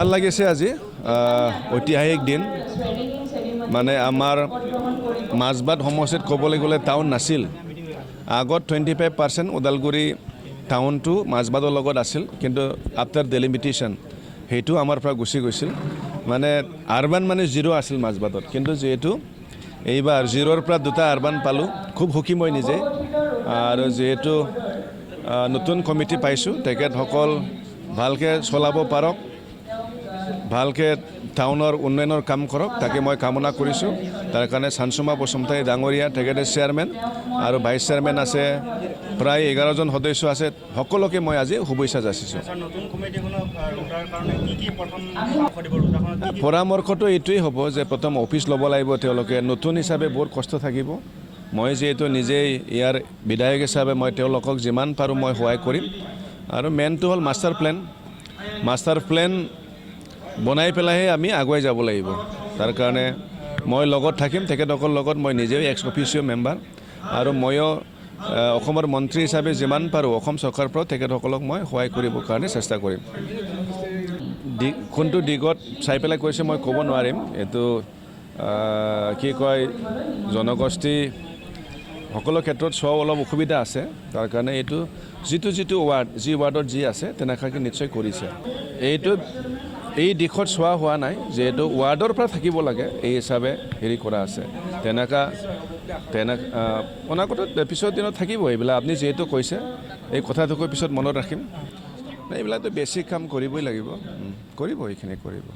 ভাল লাগিছে আজি ঐতিহাসিক দিন মানে আমাৰ মাজবাট সমষ্টিত ক'বলৈ গ'লে টাউন নাছিল আগত 25% ওদালগুৰি টাউনটো মাজবাটৰ লগত আছিল কিন্তু আফটাৰ ডেলিমিটেশ্যন সেইটো আমাৰ পৰা গুচি গৈছিল মানে আৰবান মানে জিৰ' আছিল মাজবাটত কিন্তু যেহেতু এইবাৰ জিৰ'ৰ পৰা দুটা আৰবান পালোঁ খুব সুখী মই নিজে আৰু যেহেতু নতুন কমিটি পাইছোঁ তেখেতসকল ভালকৈ চলাব পাৰক ভালকে টাউনৰ উন্নয়নৰ কাম কৰক তাকে মই কামনা কৰিছোঁ তাৰ কাৰণে চানচুমা বসুমতাৰী ডাঙৰীয়া তেখেতে চেয়াৰমেন আৰু ভাইচ চেয়াৰমেন আছে প্ৰায় 11 জন সদস্য আছে সকলোকে মই আজি শুভেচ্ছা যাচিছোঁ পৰামৰ্শটো এইটোৱেই হ'ব যে প্ৰথম অফিচ ল'ব লাগিব তেওঁলোকে নতুন হিচাপে বহুত কষ্ট থাকিব মই যেহেতু নিজেই ইয়াৰ বিধায়ক হিচাপে মই তেওঁলোকক যিমান পাৰোঁ মই সহায় কৰিম আৰু মেইনটো হ'ল মাষ্টাৰ প্লেন বনাই পেলাইহে আমি আগুৱাই যাব লাগিব তাৰ কাৰণে মই লগত থাকিম তেখেতসকলৰ লগত মই নিজেও এক্স অফিচিঅ' মেম্বাৰ আৰু ময়ো অসমৰ মন্ত্ৰী হিচাপে যিমান পাৰোঁ অসম চৰকাৰৰ পৰা তেখেতসকলক মই সহায় কৰিবৰ কাৰণে চেষ্টা কৰিম কোনটো দিগত চাই পেলাই কৈছে মই ক'ব নোৱাৰিম এইটো কি কয় জনগোষ্ঠী সকলো ক্ষেত্ৰত চোৱা অলপ অসুবিধা আছে তাৰ কাৰণে এইটো যিটো ৱাৰ্ড যি ৱাৰ্ডত যি আছে তেনেকুৱাকৈ নিশ্চয় কৰিছে এইটো এই দিশত চোৱা হোৱা নাই যেহেতু ৱাৰ্ডৰ পৰা থাকিব লাগে এই হিচাপে হেৰি কৰা আছে তেনেকুৱা অনাগত পিছৰ দিনত থাকিব এইবিলাক আপুনি যিহেতু কৈছে এই কথাটোকৈ পিছত মনত ৰাখিম এইবিলাকতো বেছিক কাম কৰিবই লাগিব কৰিব এইখিনি কৰিব